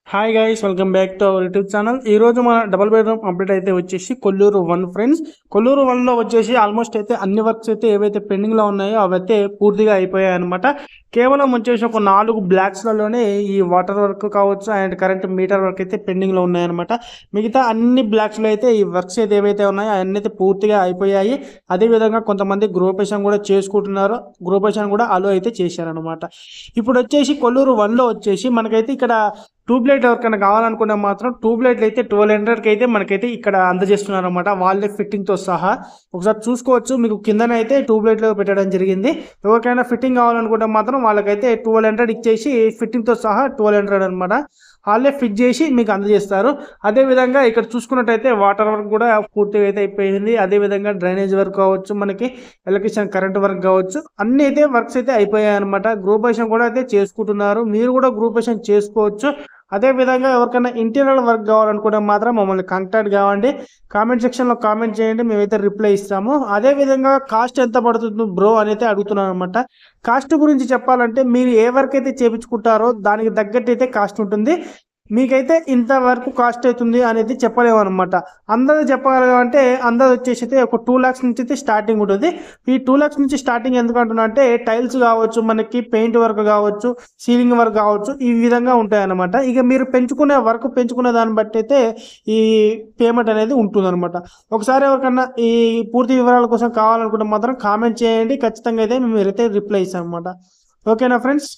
Hi guys, welcome back to our YouTube channel. ఈ రోజు మన డబుల్ బెడ్రూమ్ అప్డేట్ అయితే వచ్చేసి కొల్లూరు 1 ఫ్రెండ్స్. కొల్లూరు 1 లో వచ్చేసి ఆల్మోస్ట్ అయితే అన్ని వర్క్స్ అయితే ఏవైతే పెండింగ్ లో ఉన్నాయో అవైతే పూర్తిగా అయిపోయాయి అనమాట. కేవలం వచ్చేసి ఒక 4 బ్లాక్స్ లలోనే ఈ వాటర్ వర్క్ కావచ్చు అండ్ కరెంట్ మీటర్ వర్క్ అయితే పెండింగ్ లో ఉన్నాయన్నమాట. మిగతా అన్ని బ్లాక్స్ లో అయితే ఈ వర్క్స్ అయితే ఏవైతే ఉన్నాయో అవన్నీ అయితే పూర్తిగా అయిపోయాయి. అదేవిధంగా కొంతమంది గృహప్రవేశం కూడా చేసుకుంటున్నారు. గృహప్రవేశం కూడా అలో అయితే చేశారనమాట. ఇప్పుడు వచ్చేసి కొల్లూరు 1 లో వచ్చేసి మనకైతే ఇక్కడ ట్యూబ్లైట్ ఎవరికైనా కావాలనుకుంటే మాత్రం ట్యూబ్లైట్లు అయితే 1200కి అయితే మనకైతే ఇక్కడ అందజేస్తున్నారు అనమాట. వాళ్ళే ఫిట్టింగ్తో సహా ఒకసారి చూసుకోవచ్చు. మీకు కిందనైతే ట్యూబ్లైట్లు పెట్టడం జరిగింది. ఎవరికైనా ఫిట్టింగ్ కావాలనుకుంటే మాత్రం వాళ్ళకైతే 1200 ఇచ్చేసి ఫిట్టింగ్తో సహా 1200 అనమాట. వాళ్ళే ఫిట్ చేసి మీకు అందజేస్తారు. అదేవిధంగా ఇక్కడ చూసుకున్నట్టయితే వాటర్ వర్క్ కూడా పూర్తిగా అయితే అయిపోయింది. అదేవిధంగా డ్రైనేజ్ వర్క్ కావచ్చు, మనకి ఎలక్ట్రిషియన్ కరెంట్ వర్క్ కావచ్చు, అన్ని అయితే వర్క్స్ అయితే అయిపోయాయి అనమాట. గృహప్రవేశం కూడా అయితే చేసుకుంటున్నారు. మీరు కూడా గృహప్రవేశం చేసుకోవచ్చు. అదేవిధంగా ఎవరికైనా ఇంటీరియర్ వర్క్ కావాలనుకుంటే మాత్రం మమ్మల్ని కాంటాక్ట్ కావండి. కామెంట్ సెక్షన్లో కామెంట్ చేయండి, మేమైతే రిప్లై ఇస్తాము. అదేవిధంగా కాస్ట్ ఎంత పడుతుంది బ్రో అని అయితే అడుగుతున్నాను అనమాట. కాస్ట్ గురించి చెప్పాలంటే మీరు ఏ వర్క్ అయితే చేయించుకుంటారో దానికి తగ్గట్టు అయితే కాస్ట్ ఉంటుంది. మీకైతే ఇంత వరకు కాస్ట్ అవుతుంది అనేది చెప్పలేము అనమాట. అందరూ చెప్పగలమంటే అందరూ వచ్చేసి అయితే ఒక 2 lakhs నుంచి అయితే స్టార్టింగ్ ఉంటుంది. ఈ 2 lakhs నుంచి స్టార్టింగ్ ఎందుకు అంటున్నా అంటే టైల్స్ కావచ్చు, మనకి పెయింట్ వర్క్ కావచ్చు, సీలింగ్ వర్క్ కావచ్చు, ఈ విధంగా ఉంటాయి అనమాట. ఇక మీరు పెంచుకునే దాన్ని బట్టి అయితే ఈ పేమెంట్ అనేది ఉంటుంది అనమాట. ఒకసారి ఎవరికన్నా ఈ పూర్తి వివరాల కోసం కావాలనుకుంటే మాత్రం కామెంట్ చేయండి. ఖచ్చితంగా అయితే మేము రిప్లై ఇస్తాం అనమాట. ఓకేనా ఫ్రెండ్స్?